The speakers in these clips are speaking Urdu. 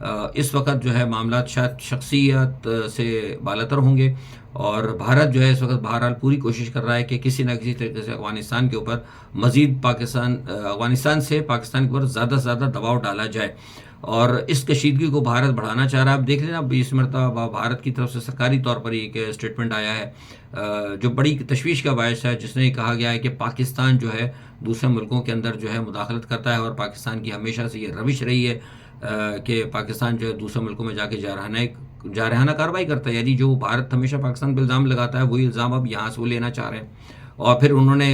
اس وقت جو ہے معاملات شاید شخصیت سے بالاتر ہوں گے، اور بھارت جو ہے اس وقت بہرحال پوری کوشش کر رہا ہے کہ کسی نہ کسی طریقے سے افغانستان کے اوپر مزید افغانستان سے پاکستان کے اوپر زیادہ سے زیادہ دباؤ ڈالا جائے، اور اس کشیدگی کو بھارت بڑھانا چاہ رہا ہے. اب دیکھ لینا، اب اس مرتبہ بھارت کی طرف سے سرکاری طور پر ایک اسٹیٹمنٹ آیا ہے جو بڑی تشویش کا باعث ہے، جس میں کہا گیا ہے کہ پاکستان جو ہے دوسرے ملکوں کے اندر جو ہے مداخلت کرتا ہے، اور پاکستان کی ہمیشہ سے یہ روش رہی ہے کہ پاکستان جو ہے دوسرے ملکوں میں جا کے جارحانہ کارروائی کرتا ہے. یعنی جو بھارت ہمیشہ پاکستان پہ الزام لگاتا ہے وہی الزام اب یہاں سے وہ لینا چاہ رہے ہیں. اور پھر انہوں نے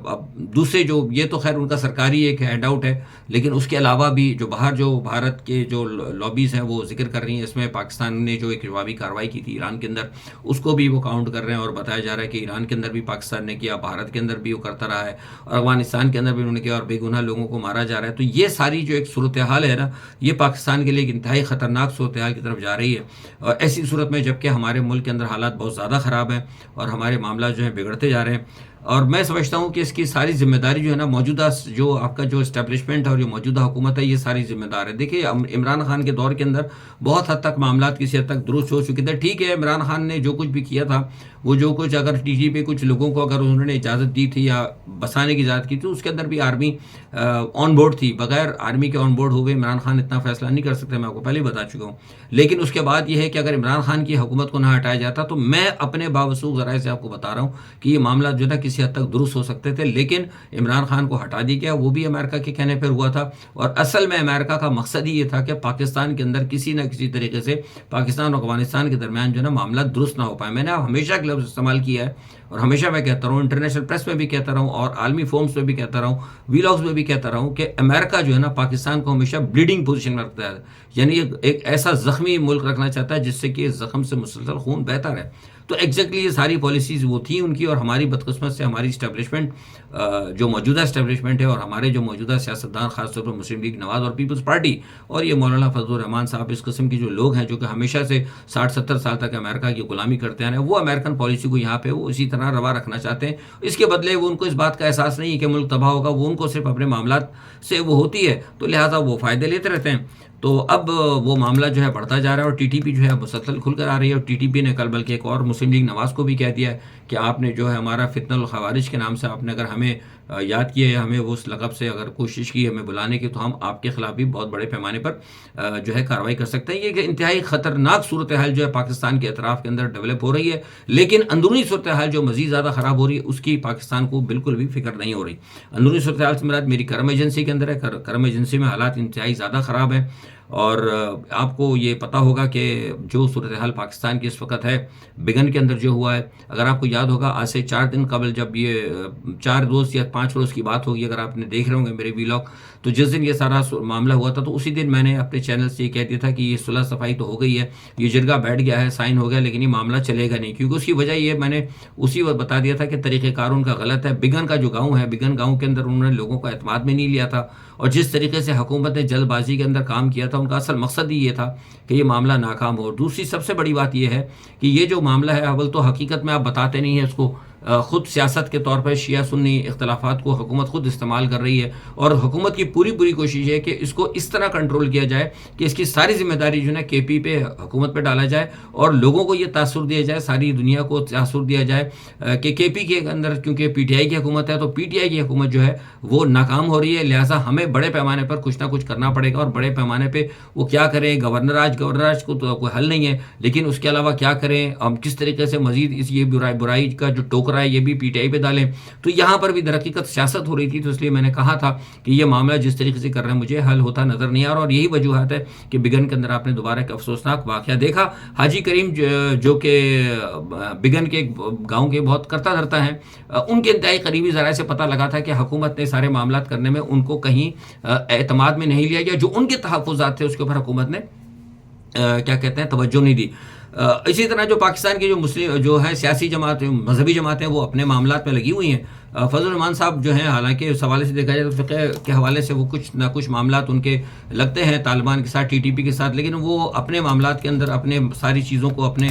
اب دوسرے جو، یہ تو خیر ان کا سرکاری ایک ہینڈ آؤٹ ہے، لیکن اس کے علاوہ بھی جو باہر جو بھارت کے جو لابیز ہیں وہ ذکر کر رہی ہیں. اس میں پاکستان نے جو ایک جوابی کارروائی کی تھی ایران کے اندر، اس کو بھی وہ کاؤنٹ کر رہے ہیں، اور بتایا جا رہا ہے کہ ایران کے اندر بھی پاکستان نے کیا، بھارت کے اندر بھی وہ کرتا رہا ہے، اور افغانستان کے اندر بھی انہوں نے کیا، اور بے گناہ لوگوں کو مارا جا رہا ہے. تو یہ ساری جو ایک صورتحال ہے نا، یہ پاکستان کے لیے ایک انتہائی خطرناک صورتحال کی طرف جا رہی ہے. اور ایسی صورت میں جبکہ ہمارے ملک کے اندر حالات بہت زیادہ خراب ہیں اور ہمارے معاملات جو ہیں بگڑتے جا رہے ہیں، اور میں سمجھتا ہوں کہ اس کی ساری ذمہ داری جو ہے نا موجودہ جو آپ کا جو اسٹیبلشمنٹ ہے اور جو موجودہ حکومت ہے، یہ ساری ذمہ دار ہے. دیکھیے عمران خان کے دور کے اندر بہت حد تک معاملات کسی حد تک درست ہو چکے تھے. ٹھیک ہے، عمران خان نے جو کچھ بھی کیا تھا، وہ جو کچھ اگر ٹی ٹی پہ کچھ لوگوں کو اگر انہوں نے اجازت دی تھی یا بسانے کی اجازت کی تھی، اس کے اندر بھی آرمی آن بورڈ تھی. بغیر آرمی کے آن بورڈ ہوئے عمران خان اتنا فیصلہ نہیں کر سکتے، میں آپ کو پہلے ہی بتا چکا ہوں. لیکن اس کے بعد یہ ہے کہ اگر عمران خان کی حکومت کو نہ ہٹایا جاتا تو میں اپنے باوثوق ذرائع سے آپ کو بتا رہا ہوں کہ یہ معاملات جو ہے کسی حد تک درست ہو سکتے تھے. لیکن عمران خان کو ہٹا دیا گیا، وہ بھی امریکہ کے کہنے پر ہوا تھا، اور اصل میں امریکہ کا مقصد ہی یہ تھا کہ پاکستان کے اندر کسی نہ کسی طریقے سے پاکستان اور افغانستان کے درمیان جو ہے نا معاملات درست نہ ہو پائے. میں نے ہمیشہ ایک لفظ استعمال کیا ہے، اور ہمیشہ میں کہتا رہا ہوں، انٹرنیشنل پریس میں بھی کہتا رہا ہوں، اور عالمی فورمز میں بھی کہتا رہا ہوں، ویلاگز میں بھی کہتا رہا ہوں کہ امریکہ جو ہے نا پاکستان کو ہمیشہ بلیڈنگ پوزیشن میں رکھتا ہے. یعنی ایک ایسا زخمی ملک رکھنا چاہتا ہے جس سے کہ زخم سے مسلسل خون بہتا رہے. تو ایگزیکٹلی یہ ساری پالیسیز وہ تھیں ان کی، اور ہماری بدقسمت سے ہماری اسٹیبلشمنٹ جو موجودہ اسٹیبلشمنٹ ہے، اور ہمارے جو موجودہ سیاستدان، خاص طور پر مسلم لیگ نواز اور پیپلز پارٹی اور یہ مولانا فضل الرحمان صاحب، اس قسم کی جو لوگ ہیں جو کہ ہمیشہ سے 60-70 سال تک امریکہ کی غلامی کرتے ہیں، وہ امریکن پالیسی کو یہاں پہ وہ اسی طرح روا رکھنا چاہتے ہیں. اس کے بدلے وہ ان کو اس بات کا احساس نہیں ہے کہ ملک تباہ ہوگا، وہ ان کو صرف اپنے معاملات سے وہ ہوتی ہے، تو لہٰذا وہ فائدے لیتے رہتے ہیں. تو اب وہ معاملہ جو ہے بڑھتا جا رہا ہے، اور ٹی ٹی پی جو ہے مسلسل کھل کر آ رہی ہے. اور ٹی ٹی پی نے کل بلکہ ایک اور مسلم لیگ نواز کو بھی کہہ دیا ہے کہ آپ نے جو ہے ہمارا فتنہ الخوارج کے نام سے آپ نے اگر ہمیں یاد کیا ہے، ہمیں اس لقب سے اگر کوشش کی ہمیں بلانے کی، تو ہم آپ کے خلاف بھی بہت بڑے پیمانے پر جو ہے کارروائی کر سکتے ہیں. یہ کہ انتہائی خطرناک صورتحال جو ہے پاکستان کے اطراف کے اندر ڈیولپ ہو رہی ہے، لیکن اندرونی صورتحال جو مزید زیادہ خراب ہو رہی ہے اس کی پاکستان کو بالکل بھی فکر نہیں ہو رہی. اندرونی صورتحال سے مراد میری کرم ایجنسی کے اندر ہے. کرم ایجنسی میں حالات انتہائی زیادہ خراب ہیں، اور آپ کو یہ پتہ ہوگا کہ جو صورتحال پاکستان کی اس وقت ہے، بگن کے اندر جو ہوا ہے، اگر آپ کو یاد ہوگا آج سے 4 دن قبل، جب یہ 4 روز یا 5 روز کی بات ہوگی، اگر آپ نے دیکھ رہے ہوں گے میرے ویلاگ، تو جس دن یہ سارا معاملہ ہوا تھا تو اسی دن میں نے اپنے چینل سے یہ کہہ دیا تھا کہ یہ صلح صفائی تو ہو گئی ہے، یہ جرگہ بیٹھ گیا ہے، سائن ہو گیا، لیکن یہ معاملہ چلے گا نہیں. کیونکہ اس کی وجہ یہ میں نے اسی وقت بتا دیا تھا کہ طریقہ کار ان کا غلط ہے. بگن کا جو گاؤں ہے، بگن گاؤں کے اندر انہوں نے لوگوں کو اعتماد میں نہیں لیا تھا، اور جس طریقے سے حکومت نے جلد بازی کے اندر کام کیا تھا، ان کا اصل مقصد ہی یہ تھا کہ یہ معاملہ ناکام ہو. دوسری سب سے بڑی بات یہ ہے کہ یہ جو معاملہ ہے، اول تو حقیقت میں آپ بتاتے نہیں ہیں اس کو، خود سیاست کے طور پر شیعہ سنی اختلافات کو حکومت خود استعمال کر رہی ہے، اور حکومت کی پوری کوشش ہے کہ اس کو اس طرح کنٹرول کیا جائے کہ اس کی ساری ذمہ داری جو ہے کے پی پہ، حکومت پہ ڈالا جائے، اور لوگوں کو یہ تاثر دیا جائے، ساری دنیا کو تاثر دیا جائے کہ کے پی کے اندر کیونکہ پی ٹی آئی کی حکومت ہے، تو پی ٹی آئی کی حکومت جو ہے وہ ناکام ہو رہی ہے، لہٰذا ہمیں بڑے پیمانے پر کچھ نہ کچھ کرنا پڑے گا. اور بڑے پیمانے پہ وہ کیا کریں، گورنر آج کو تو کوئی حل نہیں ہے، لیکن اس کے علاوہ کیا کریں، ہم کس طریقے سے مزید اس یہ برائی کا جو ٹوکرا ہے یہ بھی پی ٹی آئی پہ ڈالیں. تو یہاں پر بھی در حقیقت سیاست ہو رہی تھی. تو اس لیے میں نے کہا تھا کہ یہ معاملہ جس طریقے سے کر رہے ہیں مجھے حل ہوتا نظر نہیں آ رہا، اور یہی وجوہات ہے کہ بگن کے اندر آپ نے دوبارہ ایک افسوسناک واقعہ دیکھا. حاجی کریم جو کہ بگن کے گاؤں کے بہت کرتا دھرتا ہیں، ان کے انتہائی قریبی ذرائع سے پتہ لگا تھا کہ حکومت نے سارے معاملات کرنے میں ان کو کہیں اعتماد میں نہیں لیا گیا، جو ان کے تحفظات تھے اس کے اوپر حکومت نے کیا کہتے ہیں توجہ نہیں دی. اسی طرح جو پاکستان کی جو مسلم جو ہے سیاسی جماعتیں، مذہبی جماعتیں، وہ اپنے معاملات میں لگی ہوئی ہیں. فضل الرحمان صاحب جو ہیں، حالانکہ اس حوالے سے دیکھا جائے تو فقہ کے حوالے سے وہ کچھ نہ کچھ معاملات ان کے لگتے ہیں طالبان کے ساتھ، ٹی ٹی پی کے ساتھ، لیکن وہ اپنے معاملات کے اندر اپنے ساری چیزوں کو، اپنے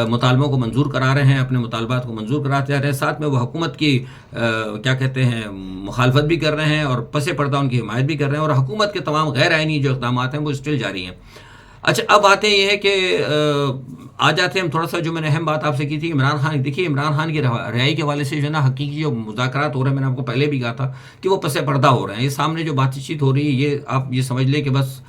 مطالبوں کو منظور کرا رہے ہیں، اپنے مطالبات کو منظور کراتے رہے ہیں، ساتھ میں وہ حکومت کی کیا کہتے ہیں مخالفت بھی کر رہے ہیں، اور پس پردہ ان کی حمایت بھی کر رہے ہیں، اور حکومت کے تمام غیر آئینی جو اقدامات ہیں وہ اسٹل جاری ہیں. اچھا اب آتے ہیں یہ ہے کہ آ جاتے ہیں ہم تھوڑا سا جو میں نے اہم بات آپ سے کی تھی عمران خان. دیکھیے عمران خان کی رہائی کے حوالے سے جو ہے نا حقیقی جو مذاکرات ہو رہے ہیں میں نے آپ کو پہلے بھی کہا تھا کہ وہ پس پردہ ہو رہے ہیں. یہ سامنے جو بات چیت ہو رہی ہے یہ آپ یہ سمجھ لیں کہ بس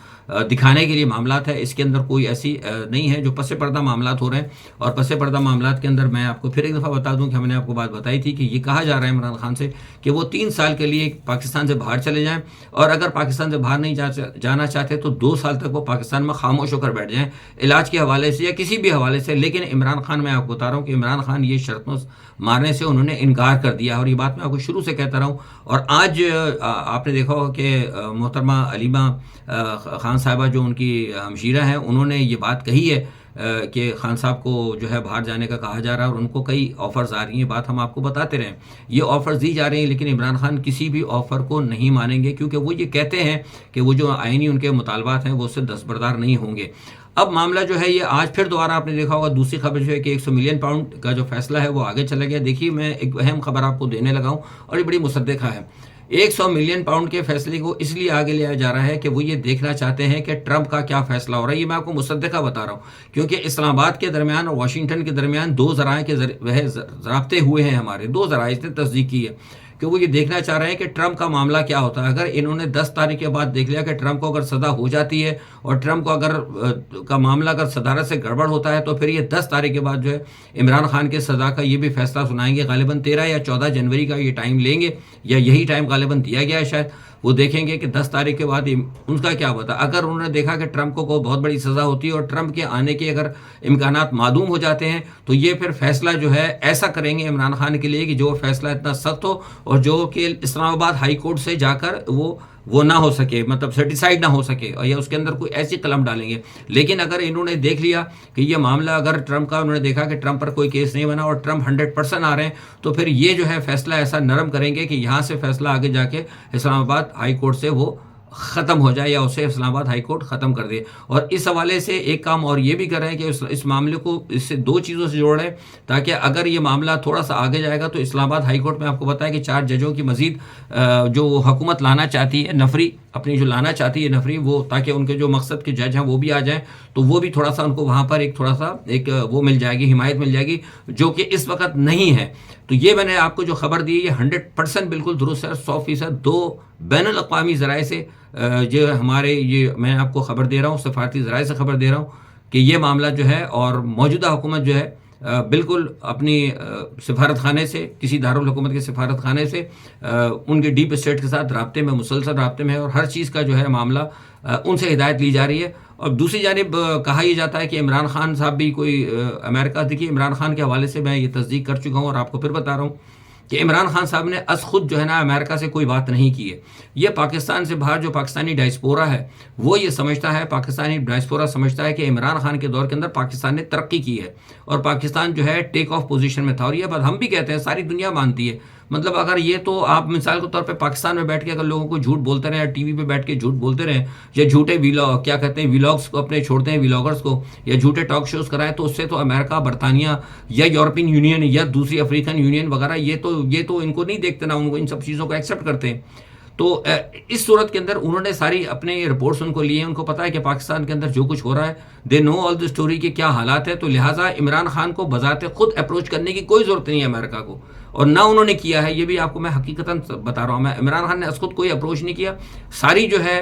دکھانے کے لیے معاملات ہے. اس کے اندر کوئی ایسی نہیں ہے جو پس پردہ معاملات ہو رہے ہیں. اور پس پردہ معاملات کے اندر میں آپ کو پھر ایک دفعہ بتا دوں کہ ہم نے آپ کو بات بتائی تھی کہ یہ کہا جا رہا ہے عمران خان سے کہ وہ 3 سال کے لیے پاکستان سے باہر چلے جائیں, اور اگر پاکستان سے باہر نہیں جانا چاہتے تو 2 سال تک وہ پاکستان میں خاموش ہو کر بیٹھ جائیں علاج کے حوالے سے یا کسی بھی حوالے سے. لیکن عمران خان, میں آپ کو بتا رہا ہوں کہ عمران خان یہ شرطوں مارنے سے انہوں نے انکار کر دیا, اور یہ بات میں آپ کو شروع سے کہتا رہا ہوں. اور آج آپ نے دیکھا ہوگا کہ محترمہ علیمہ خان صاحبہ جو ان کی ہمشیرہ ہیں, انہوں نے یہ بات کہی ہے کہ خان صاحب کو جو ہے باہر جانے کا کہا جا رہا ہے اور ان کو کئی آفرز آ رہی ہیں. بات ہم آپ کو بتاتے رہے, یہ آفرز دی جا رہی ہیں, لیکن عمران خان کسی بھی آفر کو نہیں مانیں گے کیونکہ وہ یہ کہتے ہیں کہ وہ جو آئینی ان کے مطالبات ہیں وہ اس سے دستبردار نہیں ہوں گے. اب معاملہ جو ہے یہ آج پھر دوبارہ آپ نے دیکھا ہوگا دوسری خبر جو ہے کہ 100 ملین پاؤنڈ کا جو فیصلہ ہے وہ آگے چلا گیا. دیکھیے میں ایک اہم خبر آپ کو دینے لگا ہوں اور یہ بڑی مصدقہ ہے. 100 ملین پاؤنڈ کے فیصلے کو اس لیے آگے لیا جا رہا ہے کہ وہ یہ دیکھنا چاہتے ہیں کہ ٹرمپ کا کیا فیصلہ ہو رہا ہے. یہ میں آپ کو مصدقہ بتا رہا ہوں کیونکہ اسلام آباد کے درمیان اور واشنگٹن کے درمیان 2 ذرائع کے رابطے ہوئے ہیں. ہمارے 2 ذرائع اس نے تصدیق کی ہے کہ وہ یہ دیکھنا چاہ رہے ہیں کہ ٹرمپ کا معاملہ کیا ہوتا ہے. اگر انہوں نے 10 تاریخ کے بعد دیکھ لیا کہ ٹرمپ کو اگر سزا ہو جاتی ہے اور ٹرمپ کو اگر کا معاملہ اگر صدارت سے گڑبڑ ہوتا ہے تو پھر یہ 10 تاریخ کے بعد جو ہے عمران خان کے سزا کا یہ بھی فیصلہ سنائیں گے. غالباً 13 یا 14 جنوری کا یہ ٹائم لیں گے, یا یہی ٹائم غالباً دیا گیا ہے شاید. وہ دیکھیں گے کہ 10 تاریخ کے بعد ان کا کیا ہوتا ہے. اگر انہوں نے دیکھا کہ ٹرمپ کو بہت بڑی سزا ہوتی ہے اور ٹرمپ کے آنے کے اگر امکانات معدوم ہو جاتے ہیں تو یہ پھر فیصلہ جو ہے ایسا کریں گے عمران خان کے لیے کہ جو فیصلہ اتنا سخت ہو اور جو کہ اسلام آباد ہائی کورٹ سے جا کر وہ نہ ہو سکے, مطلب سیٹیسفائڈ نہ ہو سکے, یا اس کے اندر کوئی ایسی قلم ڈالیں گے. لیکن اگر انہوں نے دیکھ لیا کہ یہ معاملہ اگر ٹرمپ کا, انہوں نے دیکھا کہ ٹرمپ پر کوئی کیس نہیں بنا اور ٹرمپ 100% آ رہے ہیں, تو پھر یہ جو ہے فیصلہ ایسا نرم کریں گے کہ یہاں سے فیصلہ آگے جا کے اسلام آباد ہائی کورٹ سے وہ ختم ہو جائے یا اسے اسلام آباد ہائی کورٹ ختم کر دے. اور اس حوالے سے ایک کام اور یہ بھی کر رہے ہیں کہ اس معاملے کو اس سے 2 چیزوں سے جوڑ رہے ہیں تاکہ اگر یہ معاملہ تھوڑا سا آگے جائے گا تو اسلام آباد ہائی کورٹ میں آپ کو بتایا کہ 4 ججوں کی مزید جو حکومت لانا چاہتی ہے, نفری اپنی جو لانا چاہتی ہے نفری, وہ تاکہ ان کے جو مقصد کے جج ہیں وہ بھی آ جائیں, تو وہ بھی تھوڑا سا ان کو وہاں پر ایک تھوڑا سا ایک وہ مل جائے گی, حمایت مل جائے گی, جو کہ اس وقت نہیں ہے. تو یہ میں نے آپ کو جو خبر دی ہے یہ 100% بالکل درست ہے, 100%. 2 بین الاقوامی ذرائع سے جو ہمارے یہ میں آپ کو خبر دے رہا ہوں, سفارتی ذرائع سے خبر دے رہا ہوں کہ یہ معاملہ جو ہے, اور موجودہ حکومت جو ہے بالکل اپنی سفارت خانے سے, کسی دارالحکومت کے سفارت خانے سے ان کے ڈیپ اسٹیٹ کے ساتھ رابطے میں, مسلسل رابطے میں ہے, اور ہر چیز کا جو ہے معاملہ ان سے ہدایت لی جا رہی ہے. اور دوسری جانب کہا یہ جاتا ہے کہ عمران خان صاحب بھی کوئی امریکہ, دیکھیے عمران خان کے حوالے سے میں یہ تصدیق کر چکا ہوں اور آپ کو پھر بتا رہا ہوں کہ عمران خان صاحب نے از خود جو ہے نا امریکہ سے کوئی بات نہیں کی ہے. یہ پاکستان سے باہر جو پاکستانی ڈائسپورا ہے وہ یہ سمجھتا ہے, پاکستانی ڈائسپورا سمجھتا ہے کہ عمران خان کے دور کے اندر پاکستان نے ترقی کی ہے اور پاکستان جو ہے ٹیک آف پوزیشن میں تھا. اور یہ بات ہم بھی کہتے ہیں, ساری دنیا مانتی ہے. مطلب اگر یہ تو آپ مثال کے طور پہ پاکستان میں بیٹھ کے اگر لوگوں کو جھوٹ بولتے رہیں, ٹی وی پہ بیٹھ کے جھوٹ بولتے رہیں, یا جھوٹے کیا کہتے ہیں ویلاگس کو اپنے چھوڑتے ہیں ویلاگرس کو, یا جھوٹے ٹاک شوز کرائیں, تو اس سے تو امریکہ, برطانیہ یا یورپین یونین یا دوسری افریقن یونین وغیرہ یہ تو ان کو نہیں دیکھتے, نہ ان کو ان سب چیزوں کو ایکسیپٹ کرتے ہیں. تو اس صورت کے اندر انہوں نے ساری اپنے رپورٹس ان کو لیے, ان کو پتا ہے کہ پاکستان کے اندر جو کچھ ہو رہا ہے, دے نو آل دی اسٹوری کے کیا حالات ہے. تو لہٰذا عمران خان کو بذات خود اپروچ کرنے کی کوئی ضرورت نہیں ہے امریکہ کو, اور نہ انہوں نے کیا ہے. یہ بھی آپ کو میں حقیقتاً بتا رہا ہوں, میں عمران خان نے اس خود کوئی اپروچ نہیں کیا. ساری جو ہے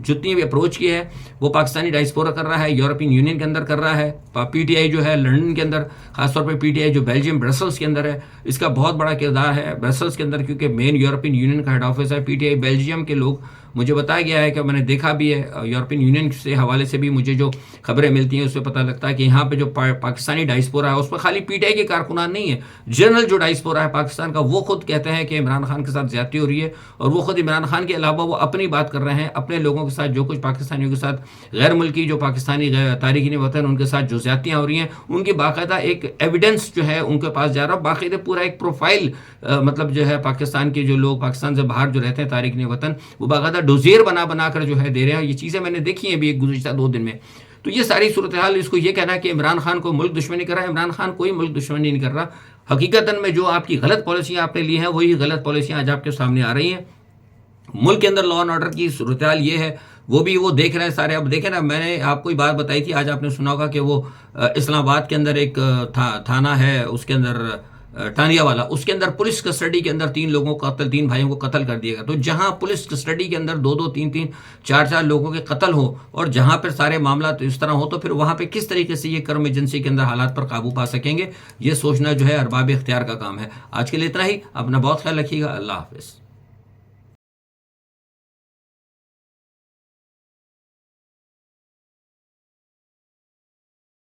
جتنی بھی اپروچ کی ہے وہ پاکستانی ڈائسپورا کر رہا ہے, یورپین یونین کے اندر کر رہا ہے, پی ٹی آئی جو ہے لنڈن کے اندر, خاص طور پہ پی ٹی آئی جو بیلجیم برسلس کے اندر ہے, اس کا بہت بڑا کردار ہے برسلس کے اندر, کیونکہ مین یورپین یونین کا ہیڈ آفس ہے پی ٹی آئی. بیلجیم کے لوگ, مجھے بتایا گیا ہے کہ میں نے دیکھا بھی ہے, یورپین یونین سے حوالے سے بھی مجھے جو خبریں ملتی ہیں اس سے پتہ لگتا ہے کہ یہاں پہ جو پاکستانی ڈائسپورا ہے اس میں خالی پی ٹی آئی کے کارکنان نہیں ہیں, جنرل جو ڈائسپورا ہے پاکستان کا وہ خود کہتے ہیں کہ عمران خان کے ساتھ زیادتی ہو رہی ہے. اور وہ خود عمران خان کے علاوہ وہ اپنی بات کر رہے ہیں, اپنے لوگوں کے ساتھ جو کچھ پاکستانیوں کے ساتھ, غیر ملکی جو پاکستانی تارکین وطن ان کے ساتھ جو زیادتیاں ہو رہی ہیں, ان کی باقاعدہ ایک ایویڈنس جو ہے ان کے پاس جا رہا ہے, باقاعدہ پورا ایک پروفائل, مطلب جو ہے پاکستان کے جو لوگ پاکستان سے باہر جو رہتے ہیں تارکین وطن, وہ باقاعدہ ڈوزیر بنا کر جو ہے دے رہے ہیں. یہ چیزیں میں نے دیکھی ہیں بھی ایک گزشتہ 2 دن میں. تو یہ ساری صورتحال, اس کو یہ کہنا ہے کہ عمران خان کو ملک دشمنی کر رہا ہے, عمران خان کوئی ملک دشمنی نہیں کر رہا. حقیقتاً میں جو آپ کی غلط پالیسیاں آپ نے لی ہیں وہی غلط پالیسیاں آج آپ کے سامنے آ رہی ہیں. ملک کے اندر لا اینڈ آرڈر کی صورتحال یہ ہے, وہ بھی وہ دیکھ رہے ہیں سارے. اب دیکھیں نا, میں نے آپ کو بات بتائی تھی, آج آپ نے سنا ہوگا کہ وہ اسلام آباد کے اندر ایک تھانہ ہے, اس کے اندر ٹانیہ والا, اس کے اندر پولیس کسٹڈی کے اندر 3 لوگوں کا قتل, 3 بھائیوں کو قتل کر دیا گیا. تو جہاں پولیس کسٹڈی کے اندر 2-2 3-3 4-4 لوگوں کے قتل ہو, اور جہاں پر سارے معاملات اس طرح ہو, تو پھر وہاں پہ کس طریقے سے یہ کرم ایجنسی کے اندر حالات پر قابو پا سکیں گے, یہ سوچنا جو ہے ارباب اختیار کا کام ہے. آج کے لیے اتنا ہی. اپنا بہت خیال رکھیے گا. اللہ حافظ.